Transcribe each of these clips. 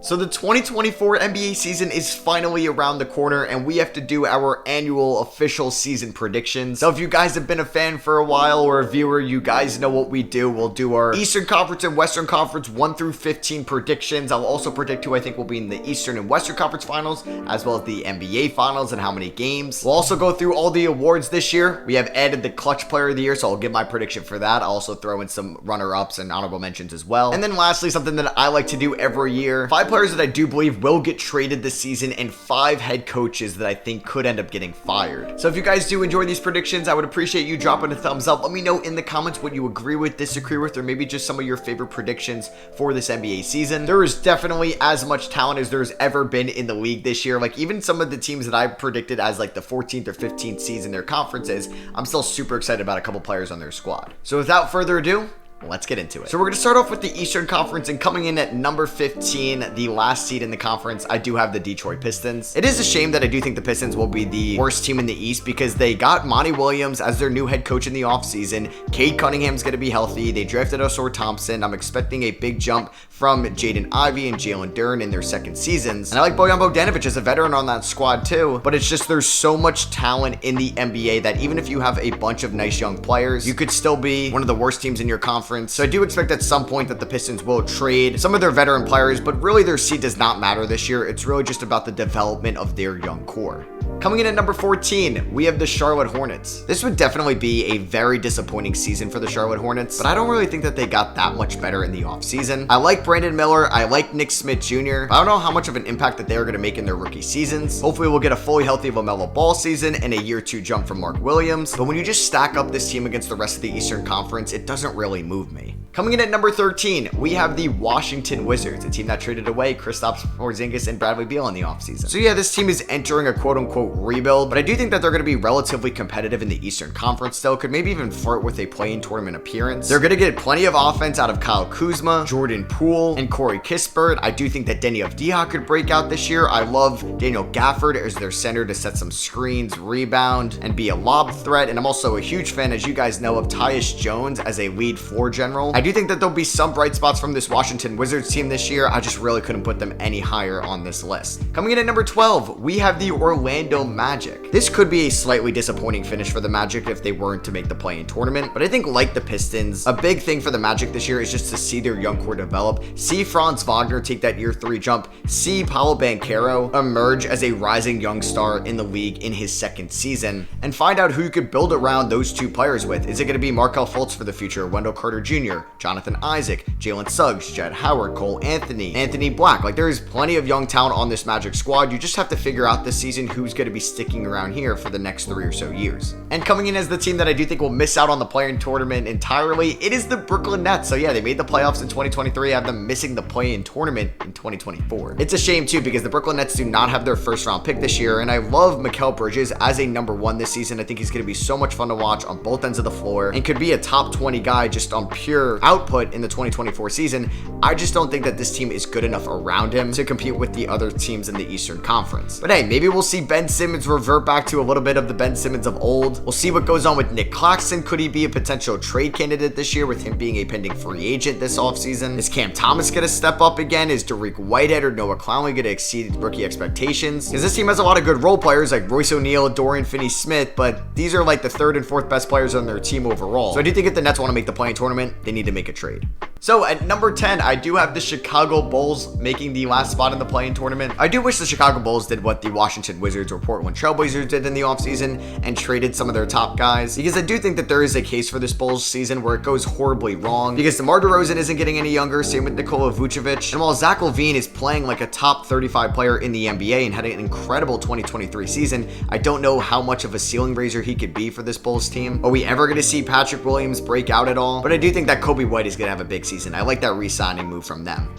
So the 2024 NBA season is finally around the corner, and we have to do our annual official season predictions. So if you guys have been a fan for a while or a viewer, you guys know what we do. We'll do our Eastern Conference and Western Conference 1 through 15 predictions. I'll also predict who I think will be in the Eastern and Western Conference Finals, as well as the NBA Finals and how many games. We'll also go through all the awards this year. We have added the Clutch Player of the Year, so I'll give my prediction for that. I'll also throw in some runner-ups and honorable mentions as well. And then lastly, something that I like to do every year, 5 players that I do believe will get traded this season and 5 head coaches that I think could end up getting fired. So if you guys do enjoy these predictions, I would appreciate you dropping a thumbs up. Let me know in the comments what you agree with, disagree with, or maybe just some of your favorite predictions for this NBA season. There is definitely as much talent as there's ever been in the league this year. Like even some of the teams that I predicted as like the 14th or 15th seed in their conferences, I'm still super excited about a couple players on their squad. So without further ado, let's get into it. So we're going to start off with the Eastern Conference, and coming in at number 15, the last seed in the conference, I do have the Detroit Pistons. It is a shame that I do think the Pistons will be the worst team in the East because they got Monty Williams as their new head coach in the offseason. Cade Cunningham's going to be healthy. They drafted Osor Thompson. I'm expecting a big jump from Jaden Ivey and Jalen Duren in their second seasons. And I like Bojan Bogdanovic as a veteran on that squad too, but it's just there's so much talent in the NBA that even if you have a bunch of nice young players, you could still be one of the worst teams in your conference. So I do expect at some point that the Pistons will trade some of their veteran players, but really their seed does not matter this year. It's really just about the development of their young core. Coming in at number 14, we have the Charlotte Hornets. This would definitely be a very disappointing season for the Charlotte Hornets, but I don't really think that they got that much better in the offseason. I like Brandon Miller. I like Nick Smith Jr. I don't know how much of an impact that they're going to make in their rookie seasons. Hopefully we'll get a fully healthy LaMelo Ball season and a year 2 jump from Mark Williams, but when you just stack up this team against the rest of the Eastern Conference, it doesn't really move me. Coming in at number 13, we have the Washington Wizards, a team that traded away Kristaps Porzingis and Bradley Beal in the offseason. So yeah, this team is entering a quote-unquote rebuild, but I do think that they're going to be relatively competitive in the Eastern Conference still, could maybe even flirt with a play-in tournament appearance. They're going to get plenty of offense out of Kyle Kuzma, Jordan Poole, and Corey Kispert. I do think that Denny Avdija could break out this year. I love Daniel Gafford as their center to set some screens, rebound, and be a lob threat, and I'm also a huge fan, as you guys know, of Tyus Jones as a lead floor general. I do think that there'll be some bright spots from this Washington Wizards team this year. I just really couldn't put them any higher on this list. Coming in at number 12, we have the Orlando Magic. This could be a slightly disappointing finish for the Magic if they weren't to make the play-in tournament, but I think like the Pistons, a big thing for the Magic this year is just to see their young core develop, see Franz Wagner take that year 3 jump, see Paolo Banchero emerge as a rising young star in the league in his second season, and find out who you could build around those 2 players with. Is it going to be Markelle Fultz for the future, Wendell Carter Jr., Jonathan Isaac, Jalen Suggs, Jett Howard, Cole Anthony, Anthony Black? Like, there's plenty of young talent on this Magic squad. You just have to figure out this season who's going to be sticking around here for the next 3 or so years. And coming in as the team that I do think will miss out on the play-in tournament entirely, it is the Brooklyn Nets. So yeah, they made the playoffs in 2023. I have them missing the play-in tournament in 2024. It's a shame too because the Brooklyn Nets do not have their first round pick this year, and I love Mikal Bridges as a number 1 this season. I think he's going to be so much fun to watch on both ends of the floor and could be a top 20 guy just on pure output in the 2024 season. I just don't think that this team is good enough around him to compete with the other teams in the Eastern Conference. But hey, maybe we'll see Ben Simmons revert back to a little bit of the Ben Simmons of old. We'll see what goes on with Nick Claxton. Could he be a potential trade candidate this year with him being a pending free agent this offseason? Is Cam Thomas going to step up again? Is Derek Whitehead or Noah Clowney going to exceed rookie expectations? Because this team has a lot of good role players like Royce O'Neal, Dorian Finney-Smith, but these are like the 3rd and 4th best players on their team overall. So I do think if the Nets want to make the play-in tournament, they need to make a trade. So at number 10, I do have the Chicago Bulls making the last spot in the play-in tournament. I do wish the Chicago Bulls did what the Washington Wizards or Portland Trailblazers did in the offseason and traded some of their top guys, because I do think that there is a case for this Bulls season where it goes horribly wrong because DeMar DeRozan isn't getting any younger, same with Nikola Vucevic, and while Zach LaVine is playing like a top 35 player in the NBA and had an incredible 2023 season, I don't know how much of a ceiling raiser he could be for this Bulls team. Are we ever going to see Patrick Williams break out at all? But I do think that Kobe White is going to have a big season. I like that re-signing move from them.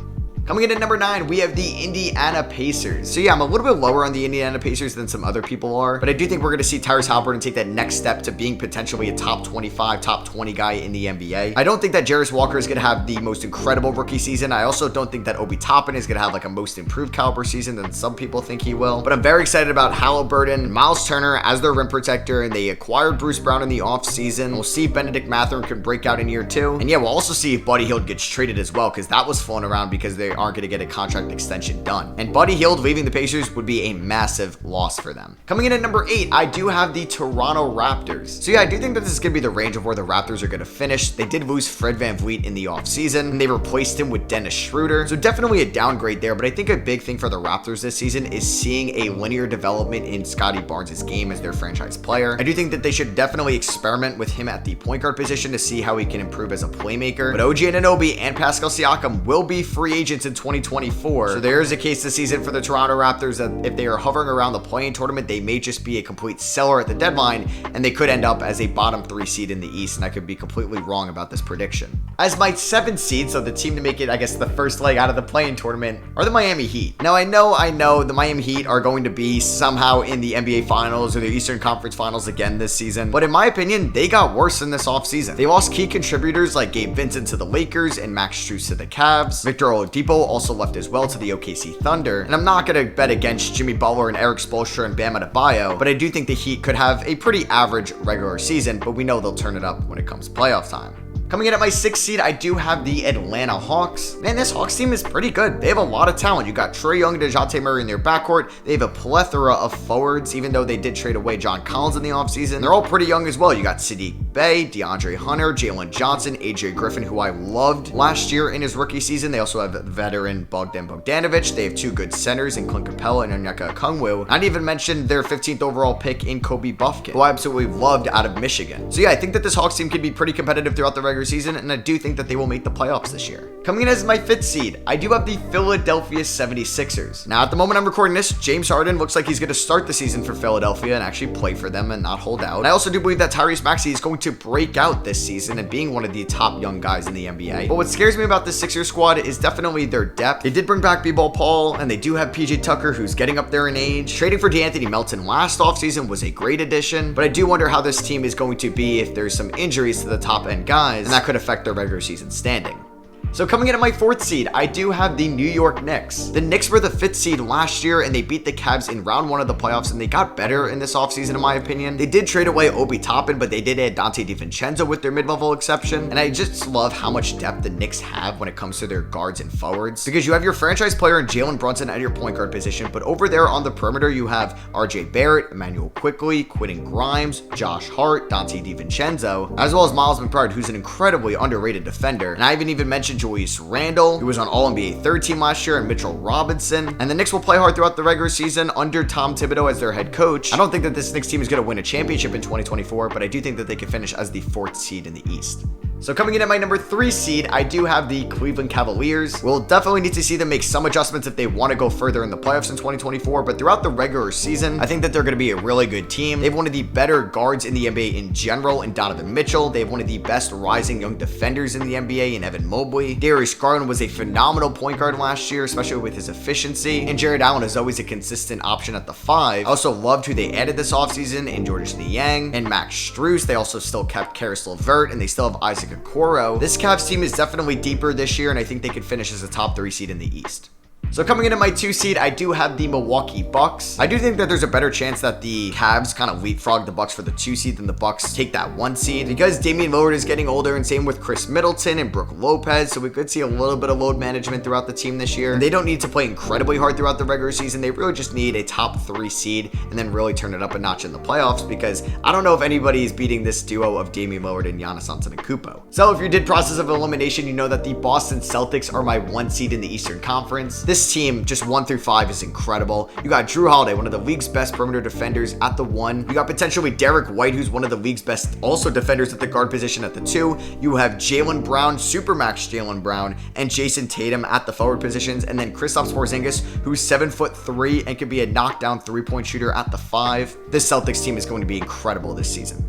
Coming in at number 9, we have the Indiana Pacers. So yeah, I'm a little bit lower on the Indiana Pacers than some other people are, but I do think we're going to see Tyrese Haliburton take that next step to being potentially a top 25, top 20 guy in the NBA. I don't think that Jarris Walker is going to have the most incredible rookie season. I also don't think that Obi Toppin is going to have like a most improved caliber season than some people think he will. But I'm very excited about Haliburton and Miles Turner as their rim protector, and they acquired Bruce Brown in the offseason. We'll see if Benedict Mathurin can break out in year 2. And yeah, we'll also see if Buddy Hield gets traded as well, because that was flown around because they aren't going to get a contract extension done. And Buddy Hield leaving the Pacers would be a massive loss for them. Coming in at number 8, I do have the Toronto Raptors. So yeah, I do think that this is going to be the range of where the Raptors are going to finish. They did lose Fred VanVleet in the offseason, and they replaced him with Dennis Schroeder. So definitely a downgrade there, but I think a big thing for the Raptors this season is seeing a linear development in Scottie Barnes' game as their franchise player. I do think that they should definitely experiment with him at the point guard position to see how he can improve as a playmaker. But OG Anunoby and Pascal Siakam will be free agents in 2024. So there is a case this season for the Toronto Raptors that if they are hovering around the play-in tournament, they may just be a complete seller at the deadline, and they could end up as a bottom 3 seed in the East, and I could be completely wrong about this prediction. As my 7th seed, so the team to make it, I guess, the first leg out of the play-in tournament, are the Miami Heat. Now, I know the Miami Heat are going to be somehow in the NBA Finals or the Eastern Conference Finals again this season, but in my opinion, they got worse in this offseason. They lost key contributors like Gabe Vincent to the Lakers and Max Strus to the Cavs. Victor Oladipo also left as well to the OKC Thunder, and I'm not going to bet against Jimmy Butler and Eric Spoelstra and Bam Adebayo, but I do think the Heat could have a pretty average regular season, but we know they'll turn it up when it comes playoff time. Coming in at my 6th seed, I do have the Atlanta Hawks. Man, this Hawks team is pretty good. They have a lot of talent. You got Trae Young and DeJounte Murray in their backcourt. They have a plethora of forwards, even though they did trade away John Collins in the offseason. They're all pretty young as well. You got Sadiq Bey, DeAndre Hunter, Jalen Johnson, AJ Griffin, who I loved last year in his rookie season. They also have veteran Bogdan Bogdanovic. They have 2 good centers in Clint Capella and Onyeka Okongwu. Not even mentioned their 15th overall pick in Kobe Buffkin, who I absolutely loved out of Michigan. So yeah, I think that this Hawks team could be pretty competitive throughout the regular season, and I do think that they will make the playoffs this year. Coming in as my 5th seed, I do have the Philadelphia 76ers. Now, at the moment I'm recording this, James Harden looks like he's going to start the season for Philadelphia and actually play for them and not hold out. And I also do believe that Tyrese Maxey is going to break out this season and being one of the top young guys in the NBA. But what scares me about the Sixers squad is definitely their depth. They did bring back B-Ball Paul, and they do have PJ Tucker, who's getting up there in age. Trading for DeAnthony Melton last offseason was a great addition, but I do wonder how this team is going to be if there's some injuries to the top end guys, and that could affect their regular season standing. So coming in at my 4th seed, I do have the New York Knicks. The Knicks were the 5th seed last year, and they beat the Cavs in round 1 of the playoffs, and they got better in this offseason in my opinion. They did trade away Obi Toppin, but they did add Dante DiVincenzo with their mid-level exception, and I just love how much depth the Knicks have when it comes to their guards and forwards, because you have your franchise player in Jalen Brunson at your point guard position, but over there on the perimeter, you have RJ Barrett, Emmanuel Quickley, Quentin Grimes, Josh Hart, Dante DiVincenzo, as well as Miles McBride, who's an incredibly underrated defender, and I haven't even mentioned Julius Randle, who was on All-NBA 3rd team last year, and Mitchell Robinson. And the Knicks will play hard throughout the regular season under Tom Thibodeau as their head coach. I don't think that this Knicks team is going to win a championship in 2024, but I do think that they can finish as the 4th seed in the East. So coming in at my number 3 seed, I do have the Cleveland Cavaliers. We'll definitely need to see them make some adjustments if they want to go further in the playoffs in 2024, but throughout the regular season, I think that they're going to be a really good team. They have one of the better guards in the NBA in general in Donovan Mitchell. They have one of the best rising young defenders in the NBA in Evan Mobley. Darius Garland was a phenomenal point guard last year, especially with his efficiency, and Jared Allen is always a consistent option at the 5. I also loved who they added this offseason in Georges Niang and Max Strus. They also still kept Karis LeVert, and they still have Isaac Okoro. This Cavs team is definitely deeper this year, and I think they could finish as a top 3 seed in the East. So coming into my 2 seed, I do have the Milwaukee Bucks. I do think that there's a better chance that the Cavs kind of leapfrog the Bucks for the 2 seed than the Bucks take that 1 seed, because Damian Lillard is getting older, and same with Chris Middleton and Brook Lopez, so we could see a little bit of load management throughout the team this year. And they don't need to play incredibly hard throughout the regular season. They really just need a top 3 seed and then really turn it up a notch in the playoffs, because I don't know if anybody is beating this duo of Damian Lillard and Giannis Antetokounmpo. So if you did process of elimination, you know that the Boston Celtics are my 1 seed in the Eastern Conference. This team, just 1 through 5, is incredible. You got Drew Holiday, one of the league's best perimeter defenders, at the 1. You got potentially Derek White, who's one of the league's best also defenders at the guard position, at the 2. You have Jaylen Brown, Supermax Jaylen Brown, and Jason Tatum at the forward positions, and then Kristaps Porzingis, who's 7'3" and can be a knockdown 3-point shooter at the 5. This Celtics team is going to be incredible this season.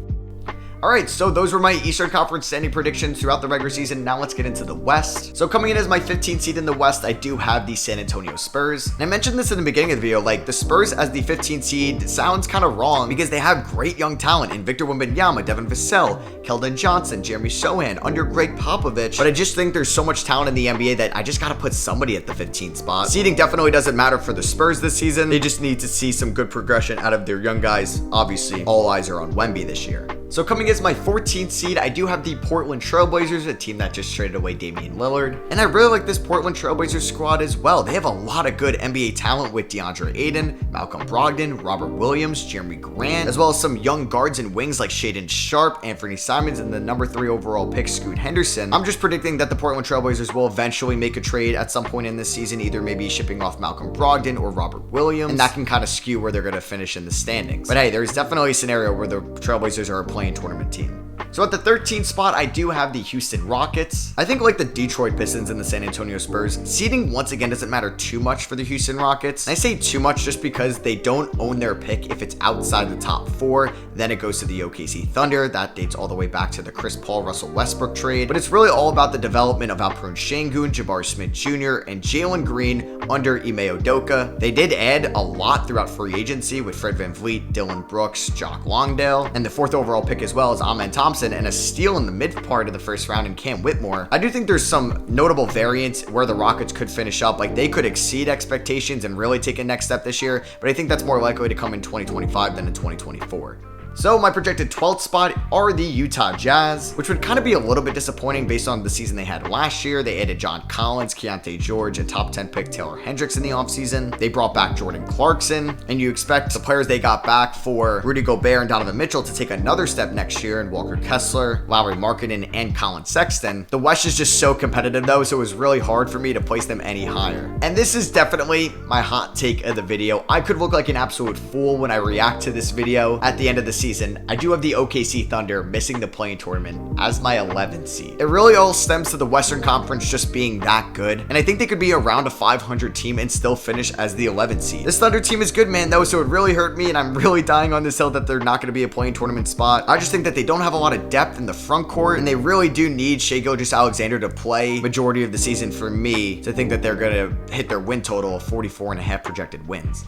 Alright, so those were my Eastern Conference standing predictions throughout the regular season. Now let's get into the West. So coming in as my 15th seed in the West, I do have the San Antonio Spurs. And I mentioned this in the beginning of the video, like the Spurs as the 15th seed sounds kind of wrong because they have great young talent in Victor Wembanyama, Devin Vassell, Keldon Johnson, Jeremy Sohan, under Greg Popovich. But I just think there's so much talent in the NBA that I just got to put somebody at the 15th spot. Seeding definitely doesn't matter for the Spurs this season. They just need to see some good progression out of their young guys. Obviously, all eyes are on Wemby this year. So coming as my 14th seed, I do have the Portland Trailblazers, a team that just traded away Damian Lillard. And I really like this Portland Trailblazers squad as well. They have a lot of good NBA talent with DeAndre Ayton, Malcolm Brogdon, Robert Williams, Jeremy Grant, as well as some young guards and wings like Shaedon Sharpe, Anthony Simons, and the number 3 overall pick, Scoot Henderson. I'm just predicting that the Portland Trailblazers will eventually make a trade at some point in this season, either maybe shipping off Malcolm Brogdon or Robert Williams, and that can kind of skew where they're going to finish in the standings. But hey, there's definitely a scenario where the Trailblazers are a play-in tournament team. So at the 13th spot, I do have the Houston Rockets. I think like the Detroit Pistons and the San Antonio Spurs, seeding once again doesn't matter too much for the Houston Rockets. And I say too much just because they don't own their pick if it's outside the top 4. Then it goes to the OKC Thunder. That dates all the way back to the Chris Paul, Russell Westbrook trade. But it's really all about the development of Alperen Şengün, Jabari Smith Jr., and Jalen Green under Ime Udoka. They did add a lot throughout free agency with Fred VanVleet, Dillon Brooks, Jock Longdale, and the 4th overall pick as well as Amen Thompson, and a steal in the mid part of the first round in Cam Whitmore. I do think there's some notable variance where the Rockets could finish up. Like they could exceed expectations and really take a next step this year, but I think that's more likely to come in 2025 than in 2024. So my projected 12th spot are the Utah Jazz, which would kind of be a little bit disappointing based on the season they had last year. They added John Collins, Keontae George, a top 10 pick Taylor Hendricks in the offseason. They brought back Jordan Clarkson, and you expect the players they got back for Rudy Gobert and Donovan Mitchell to take another step next year in Walker Kessler, Lauri Markkanen, and Colin Sexton. The West is just so competitive though, so it was really hard for me to place them any higher. And this is definitely my hot take of the video. I could look like an absolute fool when I react to this video at the end of the season. I do have the OKC Thunder missing the play-in tournament as my 11th seed. It really all stems to the Western Conference just being that good, and I think they could be around a 500 team and still finish as the 11th seed. This Thunder team is good, man, though, so it really hurt me, and I'm really dying on this hill that they're not going to be a play-in tournament spot. I just think that they don't have a lot of depth in the front court, and they really do need Shai Gilgeous-Alexander to play majority of the season for me to think that they're going to hit their win total of 44.5 projected wins.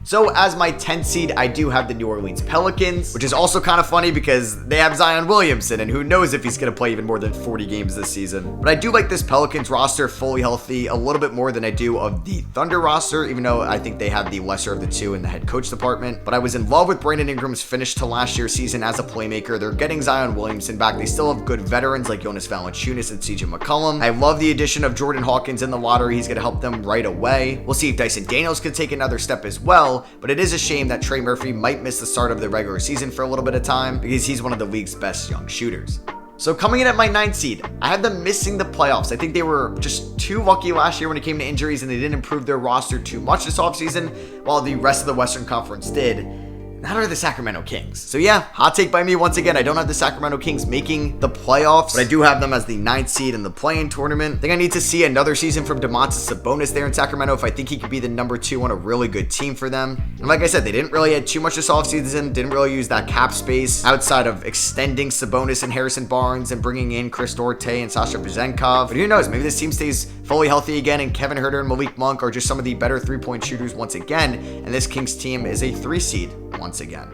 So as my 10th seed, I do have the New Orleans Pelicans, which is also kind of funny because they have Zion Williamson, and who knows if he's going to play even more than 40 games this season. But I do like this Pelicans roster fully healthy a little bit more than I do of the Thunder roster, even though I think they have the lesser of the two in the head coach department. But I was in love with Brandon Ingram's finish to last year's season as a playmaker. They're getting Zion Williamson back. They still have good veterans like Jonas Valanciunas and CJ McCollum. I love the addition of Jordan Hawkins in the lottery. He's going to help them right away. We'll see if Dyson Daniels could take another step as well, but it is a shame that Trey Murphy might miss the start of the regular season for a little bit of time because he's one of the league's best young shooters. So coming in at my 9th seed, I have them missing the playoffs. I think they were just too lucky last year when it came to injuries, and they didn't improve their roster too much this offseason, while the rest of the Western Conference did. That are the Sacramento Kings. So yeah, hot take by me once again. I don't have the Sacramento Kings making the playoffs, but I do have them as the 9th seed in the play-in tournament. I think I need to see another season from Domantas Sabonis there in Sacramento if I think he could be the number 2 on a really good team for them. And like I said, they didn't really add too much this offseason, didn't really use that cap space outside of extending Sabonis and Harrison Barnes and bringing in Chris Duarte and Sasha Vezenkov. But who knows, maybe this team stays fully healthy again, and Kevin Huerter and Malik Monk are just some of the better three-point shooters once again, and this Kings team is a 3 seed once again.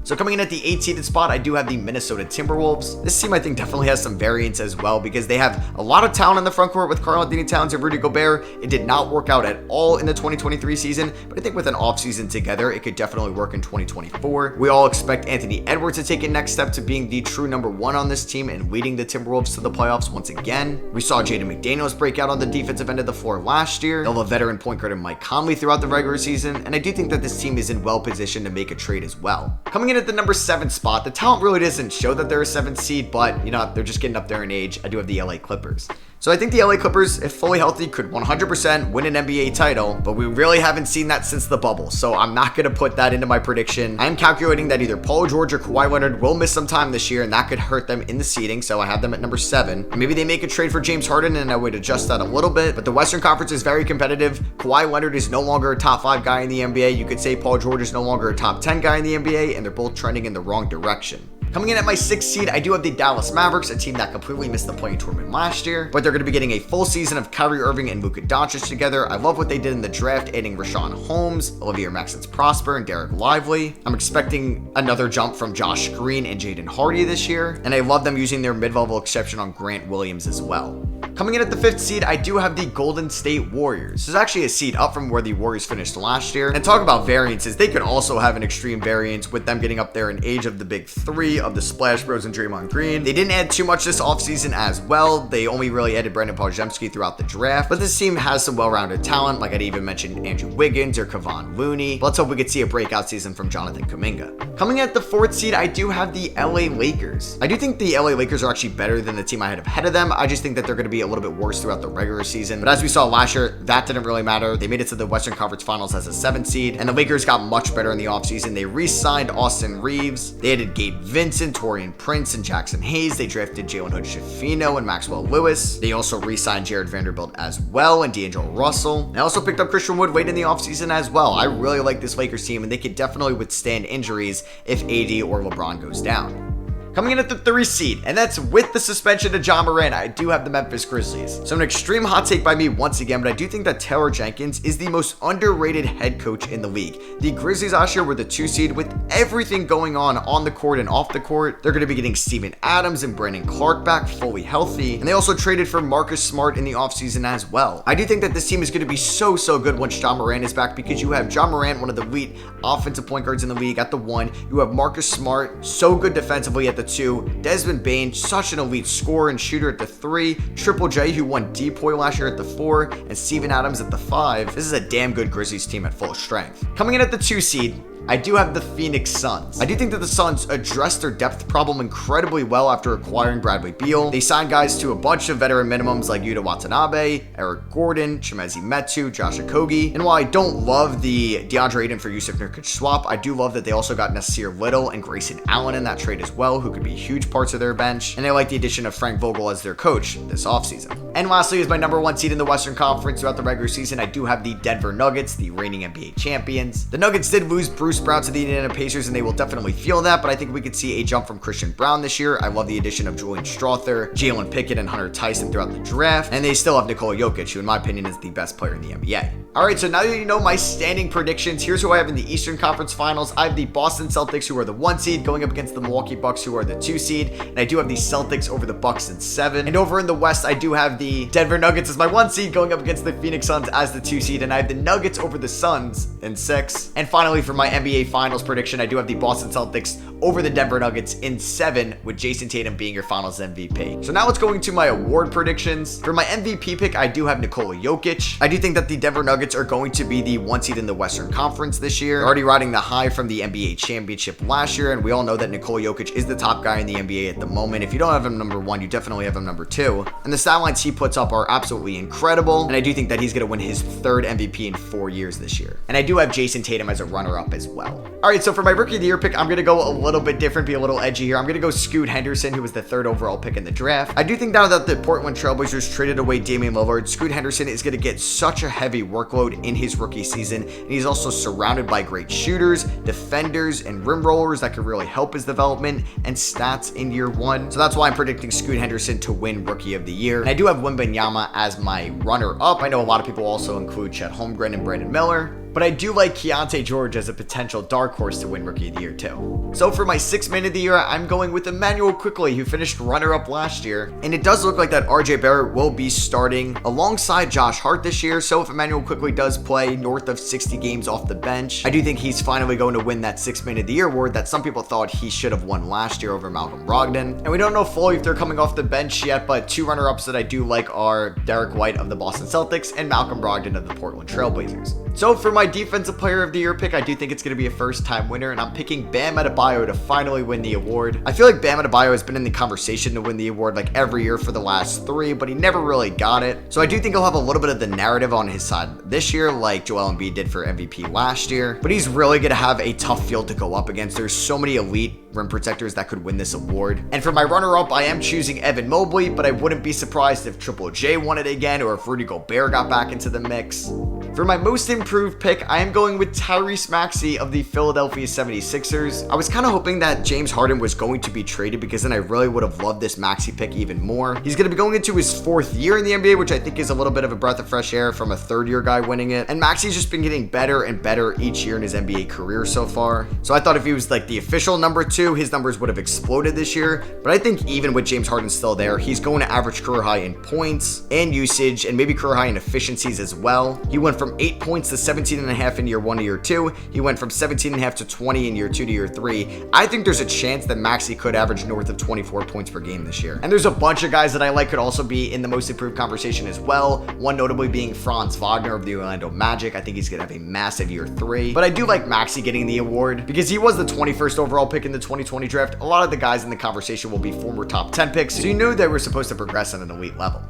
So coming in at the 8th seeded spot, I do have the Minnesota Timberwolves. This team I think definitely has some variance as well because they have a lot of talent in the front court with Karl-Anthony Towns and Rudy Gobert. It did not work out at all in the 2023 season, but I think with an offseason together, it could definitely work in 2024. We all expect Anthony Edwards to take a next step to being the true number 1 on this team and leading the Timberwolves to the playoffs once again. We saw Jaden McDaniels break out on the defensive end of the floor last year. They'll have a veteran point guard in Mike Conley throughout the regular season, and I do think that this team is in well positioned to make a trade as well. Coming in at the number 7 spot, the talent really doesn't show that they're a 7th seed, but you know, they're just getting up there in age. I do have the LA Clippers. So I think the LA Clippers, if fully healthy, could 100% win an NBA title, but we really haven't seen that since the bubble, so I'm not going to put that into my prediction. I'm calculating that either Paul George or Kawhi Leonard will miss some time this year, and that could hurt them in the seeding, so I have them at number 7. Maybe they make a trade for James Harden, and I would adjust that a little bit, but the Western Conference is very competitive. Kawhi Leonard is no longer a top 5 guy in the NBA. You could say Paul George is no longer a top 10 guy in the NBA, and they're both trending in the wrong direction. Coming in at my 6th seed, I do have the Dallas Mavericks, a team that completely missed the play-in tournament last year, but they're going to be getting a full season of Kyrie Irving and Luka Doncic together. I love what they did in the draft, adding Rashawn Holmes, Olivier Maxence Prosper, and Derek Lively. I'm expecting another jump from Josh Green and Jaden Hardy this year, and I love them using their mid-level exception on Grant Williams as well. Coming in at the 5th seed, I do have the Golden State Warriors. This is actually a seed up from where the Warriors finished last year. And talk about variances, they could also have an extreme variance with them getting up there in age of the big 3, courtesy of the Splash Bros and Draymond Green. They didn't add too much this offseason as well. They only really added Brandon Podziemski throughout the draft, but this team has some well-rounded talent. Like I'd even mention Andrew Wiggins or Kevon Looney. But let's hope we could see a breakout season from Jonathan Kuminga. Coming at the 4th seed, I do have the LA Lakers. I do think the LA Lakers are actually better than the team I had ahead of them. I just think that they're going to be a little bit worse throughout the regular season. But as we saw last year, that didn't really matter. They made it to the Western Conference Finals as a 7th seed, and the Lakers got much better in the offseason. They re-signed Austin Reeves. They added Gabe Vincent, Taurean Prince, and Jackson Hayes. They drafted Jalen Hood-Schifino and Maxwell Lewis. They also re-signed Jared Vanderbilt as well and D'Angelo Russell. They also picked up Christian Wood late in the offseason as well. I really like this Lakers team, and they could definitely withstand injuries if AD or LeBron goes down. Coming in at the 3 seed, and that's with the suspension of Ja Morant, I do have the Memphis Grizzlies. So an extreme hot take by me once again, but I do think that Taylor Jenkins is the most underrated head coach in the league. The Grizzlies last year were the 2 seed with everything going on the court and off the court. They're going to be getting Steven Adams and Brandon Clark back fully healthy, and they also traded for Marcus Smart in the offseason as well. I do think that this team is going to be so good once Ja Morant is back, because you have Ja Morant, one of the elite offensive point guards in the league, at the 1. You have Marcus Smart, so good defensively at the 2. Desmond Bane, such an elite scorer and shooter at the 3. Triple J, who won DPOY last year, at the 4. And Steven Adams at the 5. This is a damn good Grizzlies team at full strength. Coming in at the 2 seed, I do have the Phoenix Suns. I do think that the Suns addressed their depth problem incredibly well after acquiring Bradley Beal. They signed guys to a bunch of veteran minimums like Yuta Watanabe, Eric Gordon, Chimezie Metu, Josh Okogie. And while I don't love the DeAndre Ayton for Yusuf Nurkic swap, I do love that they also got Nasir Little and Grayson Allen in that trade as well, who could be huge parts of their bench. And they like the addition of Frank Vogel as their coach this offseason. And lastly, as my number 1 seed in the Western Conference throughout the regular season, I do have the Denver Nuggets, the reigning NBA champions. The Nuggets did lose Bruce Brown to the Indiana Pacers, and they will definitely feel that, but I think we could see a jump from Christian Brown this year. I love the addition of Julian Strawther, Jalen Pickett, and Hunter Tyson throughout the draft, and they still have Nikola Jokic, who in my opinion is the best player in the NBA. Alright, so now that you know my standing predictions, here's who I have in the Eastern Conference Finals. I have the Boston Celtics, who are the 1 seed, going up against the Milwaukee Bucks, who are the 2 seed, and I do have the Celtics over the Bucks in 7. And over in the West, I do have the Denver Nuggets as my 1 seed, going up against the Phoenix Suns as the 2 seed, and I have the Nuggets over the Suns in 6. And finally, for my NBA Finals prediction, I do have the Boston Celtics over the Denver Nuggets in 7, with Jason Tatum being your Finals MVP. So now let's go into my award predictions. For my MVP pick, I do have Nikola Jokic. I do think that the Denver Nuggets are going to be the 1 seed in the Western Conference this year. They're already riding the high from the NBA championship last year, and we all know that Nikola Jokic is the top guy in the NBA at the moment. If you don't have him number 1, you definitely have him number 2. And the stat lines he puts up are absolutely incredible, and I do think that he's going to win his 3rd MVP in 4 years this year. And I do have Jason Tatum as a runner-up as well. Alright, so for my Rookie of the Year pick, I'm going to go a little bit different, be a little edgy here. I'm going to go Scoot Henderson, who was the 3rd overall pick in the draft. I do think now that the Portland Trailblazers traded away Damian Lillard, Scoot Henderson is going to get such a heavy workload in his rookie season, and he's also surrounded by great shooters, defenders, and rim rollers that could really help his development and stats in year 1. So that's why I'm predicting Scoot Henderson to win Rookie of the Year. And I do have Wembanyama as my runner-up. I know a lot of people also include Chet Holmgren and Brandon Miller, but I do like Keontae George as a potential dark horse to win Rookie of the Year too. So for my 6th man of the year, I'm going with Emmanuel Quickley, who finished runner-up last year. And it does look like that RJ Barrett will be starting alongside Josh Hart this year. So if Emmanuel Quickley does play north of 60 games off the bench, I do think he's finally going to win that 6th man of the year award that some people thought he should have won last year over Malcolm Brogdon. And we don't know fully if they're coming off the bench yet, but 2 runner-ups that I do like are Derek White of the Boston Celtics and Malcolm Brogdon of the Portland Trailblazers. So for my Defensive Player of the Year pick, I do think it's going to be a first-time winner, and I'm picking Bam Adebayo to finally win the award. I feel like Bam Adebayo has been in the conversation to win the award like every year for the last 3, but he never really got it. So I do think he'll have a little bit of the narrative on his side this year, like Joel Embiid did for MVP last year. But he's really going to have a tough field to go up against. There's so many elite rim protectors that could win this award. And for my runner-up, I am choosing Evan Mobley, but I wouldn't be surprised if Triple J won it again, or if Rudy Gobert got back into the mix. For my most improved pick, I am going with Tyrese Maxey of the Philadelphia 76ers. I was kind of hoping that James Harden was going to be traded, because then I really would have loved this Maxey pick even more. He's going to be going into his 4th year in the NBA, which I think is a little bit of a breath of fresh air from a 3rd-year guy winning it. And Maxey's just been getting better and better each year in his NBA career so far. So I thought if he was like the official number 2, 2, his numbers would have exploded this year, but I think even with James Harden still there, he's going to average career high in points and usage and maybe career high in efficiencies as well. He went from 8 points to 17.5 in year 1 to year 2. He went from 17.5 to 20 in year 2 to year 3. I think there's a chance that Maxey could average north of 24 points per game this year. And there's a bunch of guys that I like could also be in the most improved conversation as well. One notably being Franz Wagner of the Orlando Magic. I think he's going to have a massive year 3. But I do like Maxey getting the award because he was the 21st overall pick in the 2020 draft. A lot of the guys in the conversation will be former top 10 picks, so you knew they were supposed to progress at an elite level.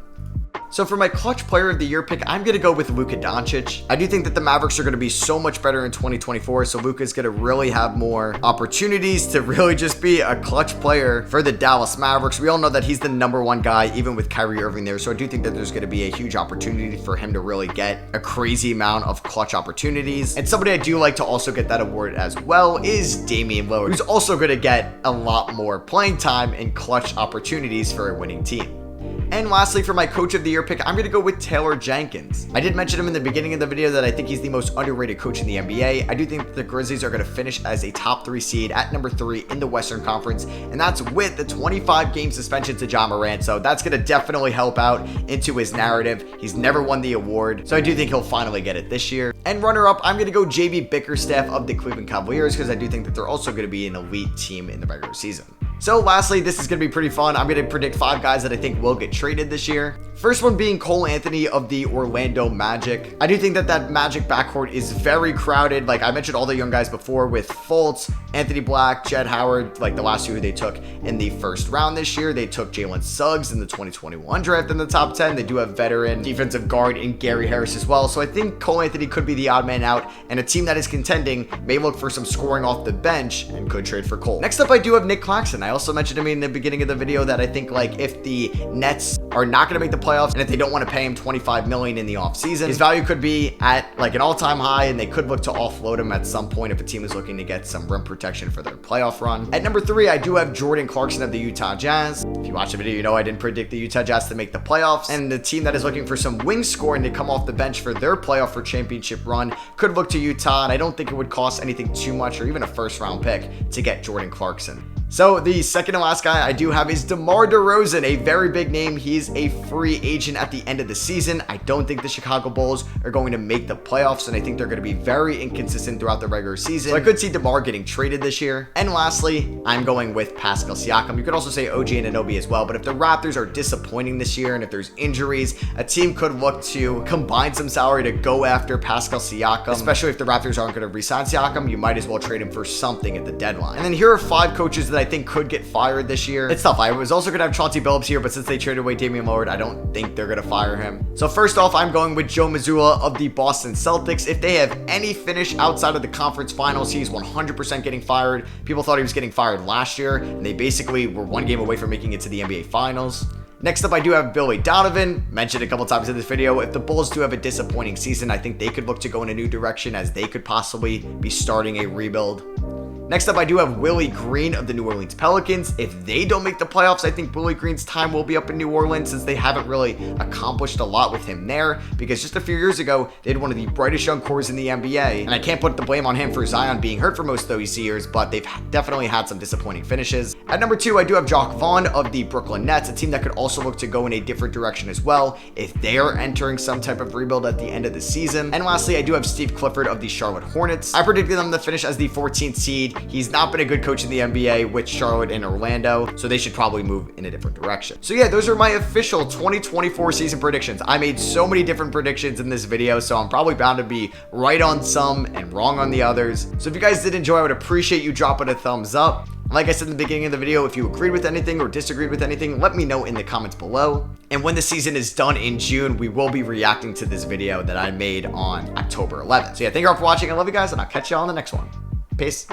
So for my clutch player of the year pick, I'm going to go with Luka Doncic. I do think that the Mavericks are going to be so much better in 2024, so Luka's going to really have more opportunities to really just be a clutch player for the Dallas Mavericks. We all know that he's the #1 guy, even with Kyrie Irving there, so I do think that there's going to be a huge opportunity for him to really get a crazy amount of clutch opportunities. And somebody I do like to also get that award as well is Damian Lillard, who's also going to get a lot more playing time and clutch opportunities for a winning team. And lastly, for my coach of the year pick, I'm going to go with Taylor Jenkins. I did mention him in the beginning of the video that I think he's the most underrated coach in the NBA. I do think that the Grizzlies are going to finish as a top 3 seed at number 3 in the Western Conference, and that's with the 25-game suspension to Ja Morant, so that's going to definitely help out into his narrative. He's never won the award, so I do think he'll finally get it this year. And runner-up, I'm going to go JB Bickerstaff of the Cleveland Cavaliers because I do think that they're also going to be an elite team in the regular season. So lastly, this is going to be pretty fun. I'm going to predict 5 guys that I think will get traded this year. First one being Cole Anthony of the Orlando Magic. I do think that that Magic backcourt is very crowded. Like I mentioned all the young guys before with Fultz, Anthony Black, Jed Howard, like the last 2 who they took in the first round this year. They took Jalen Suggs in the 2021 draft in the top 10. They do have veteran defensive guard in Gary Harris as well. So I think Cole Anthony could be the odd man out, and a team that is contending may look for some scoring off the bench and could trade for Cole. Next up, I do have Nick Claxton. I also mentioned him in the beginning of the video that I think like if the Nets are not going to make the playoffs and if they don't want to pay him $25 million in the offseason, his value could be at like an all-time high, and they could look to offload him at some point if a team is looking to get some rim protection for their playoff run. At number 3, I do have Jordan Clarkson of the Utah Jazz. If you watch the video, you know I didn't predict the Utah Jazz to make the playoffs, and the team that is looking for some wing scoring to come off the bench for their playoff or championship run could look to Utah, and I don't think it would cost anything too much or even a first-round pick to get Jordan Clarkson. So the second and last guy I do have is DeMar DeRozan, a very big name. He's a free agent at the end of the season. I don't think the Chicago Bulls are going to make the playoffs, and I think they're going to be very inconsistent throughout the regular season. So I could see DeMar getting traded this year. And lastly, I'm going with Pascal Siakam. You could also say OG Anunoby as well, but if the Raptors are disappointing this year and if there's injuries, a team could look to combine some salary to go after Pascal Siakam, especially if the Raptors aren't going to re-sign Siakam. You might as well trade him for something at the deadline. And then here are 5 coaches that I think could get fired this year. It's tough. I was also going to have Chauncey Billups here, but since they traded away Damian Lillard, I don't think they're going to fire him. So first off, I'm going with Joe Mazzulla of the Boston Celtics. If they have any finish outside of the conference finals, he's 100% getting fired. People thought he was getting fired last year, and they basically were 1 game away from making it to the NBA Finals. Next up, I do have Billy Donovan, mentioned a couple times in this video. If the Bulls do have a disappointing season, I think they could look to go in a new direction as they could possibly be starting a rebuild. Next up, I do have Willie Green of the New Orleans Pelicans. If they don't make the playoffs, I think Willie Green's time will be up in New Orleans since they haven't really accomplished a lot with him there, because just a few years ago, they had one of the brightest young cores in the NBA, and I can't put the blame on him for Zion being hurt for most of those years, but they've definitely had some disappointing finishes. At number 2, I do have Jacque Vaughn of the Brooklyn Nets, a team that could also look to go in a different direction as well if they are entering some type of rebuild at the end of the season. And lastly, I do have Steve Clifford of the Charlotte Hornets. I predicted them to finish as the 14th seed. He's not been a good coach in the NBA with Charlotte and Orlando, so they should probably move in a different direction. So yeah, those are my official 2024 season predictions. I made so many different predictions in this video, so I'm probably bound to be right on some and wrong on the others. So if you guys did enjoy, I would appreciate you dropping a thumbs up. Like I said in the beginning of the video, if you agreed with anything or disagreed with anything, let me know in the comments below. And when the season is done in June, we will be reacting to this video that I made on October 11th. So yeah, thank you all for watching. I love you guys, and I'll catch you all on the next one. Peace.